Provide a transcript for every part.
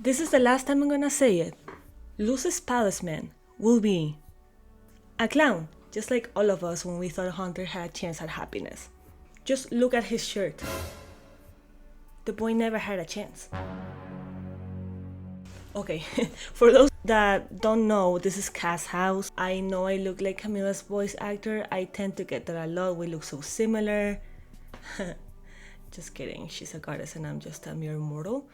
This is the last time I'm gonna say it. Luz's Palisman will be a clown, just like all of us when we thought Hunter had a chance at happiness. Just look at his shirt. The boy never had a chance. Okay, for those that don't know, this is Cass' house. I know I look like Camila's voice actor. I tend to get that a lot. We look so similar. Just kidding. She's a goddess and I'm just a mere mortal.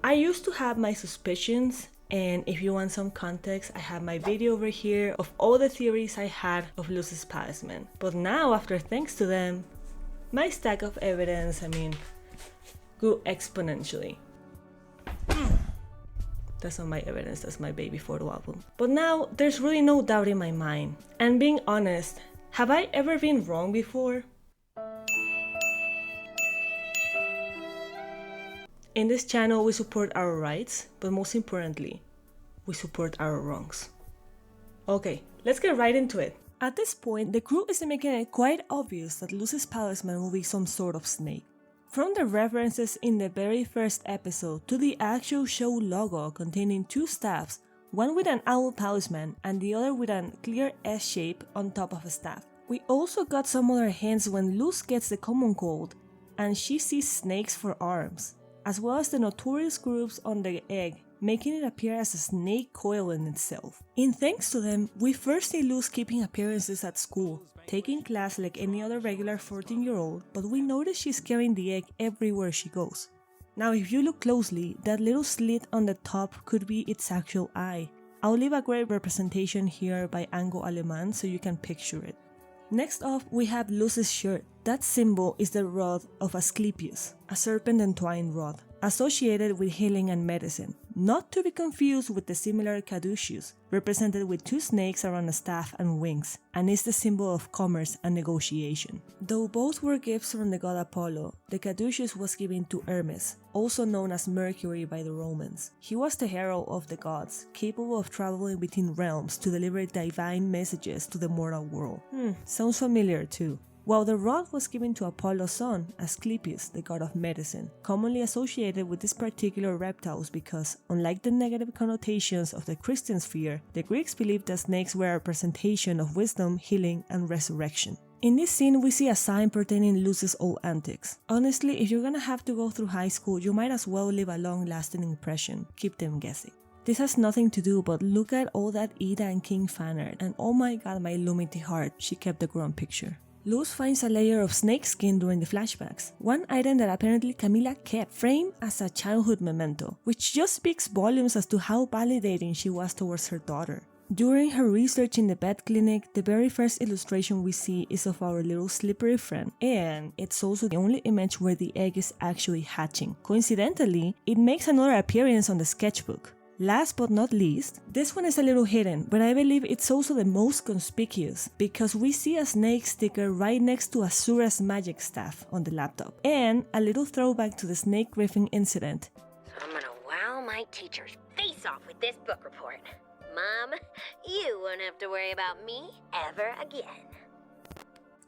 I used to have my suspicions, and if you want some context, I have my video over here of all the theories I had of Luz's Palisman. But now, after thanks to them, my stack of evidence, grew exponentially. That's not my evidence, that's my baby photo album. But now, there's really no doubt in my mind. And being honest, have I ever been wrong before? In this channel, we support our rights, but most importantly, we support our wrongs. Okay, let's get right into it. At this point, the crew is making it quite obvious that Luz's Palisman will be some sort of snake. From the references in the very first episode to the actual show logo containing two staffs, one with an owl palisman and the other with a clear S shape on top of a staff. We also got some other hints when Luz gets the common cold and she sees snakes for arms, as well as the notorious grooves on the egg, making it appear as a snake coil in itself. In thanks to them, we first see Luz keeping appearances at school, taking class like any other regular 14-year-old, but we notice she's carrying the egg everywhere she goes. Now if you look closely, that little slit on the top could be its actual eye. I'll leave a great representation here by Ango Aleman so you can picture it. Next off, we have Luz's shirt. That symbol is the rod of Asclepius, a serpent entwined rod, associated with healing and medicine, not to be confused with the similar caduceus, represented with two snakes around a staff and wings, and is the symbol of commerce and negotiation. Though both were gifts from the god Apollo, the caduceus was given to Hermes, also known as Mercury by the Romans. He was the herald of the gods, capable of traveling between realms to deliver divine messages to the mortal world. Sounds familiar too. While the rod was given to Apollo's son, Asclepius, the god of medicine, commonly associated with these particular reptiles because, unlike the negative connotations of the Christian sphere, the Greeks believed that snakes were a representation of wisdom, healing, and resurrection. In this scene, we see a sign pertaining Luz's old antics. Honestly, if you're gonna have to go through high school, you might as well leave a long-lasting impression. Keep them guessing. This has nothing to do, but look at all that Ida and King fan art, and oh my god, my Lumity heart, she kept the ground picture. Luz finds a layer of snake skin during the flashbacks, one item that apparently Camila kept framed as a childhood memento, which just speaks volumes as to how validating she was towards her daughter. During her research in the vet clinic, the very first illustration we see is of our little slippery friend, and it's also the only image where the egg is actually hatching. Coincidentally, it makes another appearance on the sketchbook. Last but not least, this one is a little hidden, but I believe it's also the most conspicuous because we see a snake sticker right next to Asura's magic staff on the laptop, and a little throwback to the snake griffin incident. I'm gonna wow my teacher's face off with this book report. Mom, you won't have to worry about me ever again.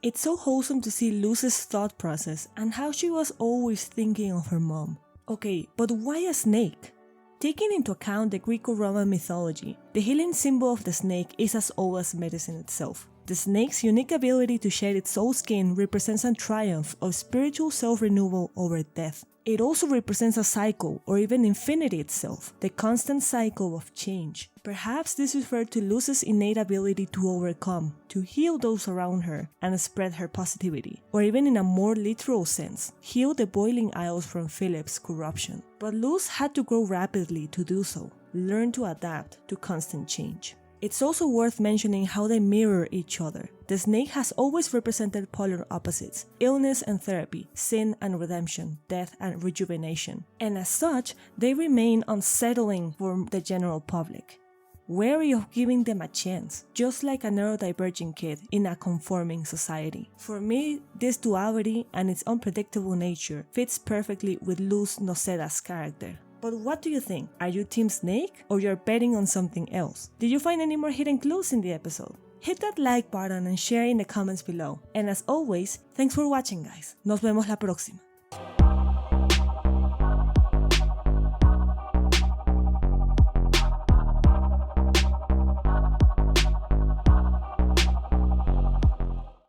It's so wholesome to see Luz's thought process and how she was always thinking of her mom. Okay, but why a snake? Taking into account the Greco-Roman mythology, the healing symbol of the snake is as old as medicine itself. The snake's unique ability to shed its old skin represents a triumph of spiritual self-renewal over death. It also represents a cycle, or even infinity itself, the constant cycle of change. Perhaps this referred to Luz's innate ability to overcome, to heal those around her, and spread her positivity. Or even in a more literal sense, heal the boiling isles from Philip's corruption. But Luz had to grow rapidly to do so, learn to adapt to constant change. It's also worth mentioning how they mirror each other. The snake has always represented polar opposites, illness and therapy, sin and redemption, death and rejuvenation. And as such, they remain unsettling for the general public, wary of giving them a chance, just like a neurodivergent kid in a conforming society. For me, this duality and its unpredictable nature fits perfectly with Luz Noceda's character. But what do you think? Are you Team Snake or you're betting on something else? Did you find any more hidden clues in the episode? Hit that like button and share in the comments below. And as always, thanks for watching guys. Nos vemos la próxima.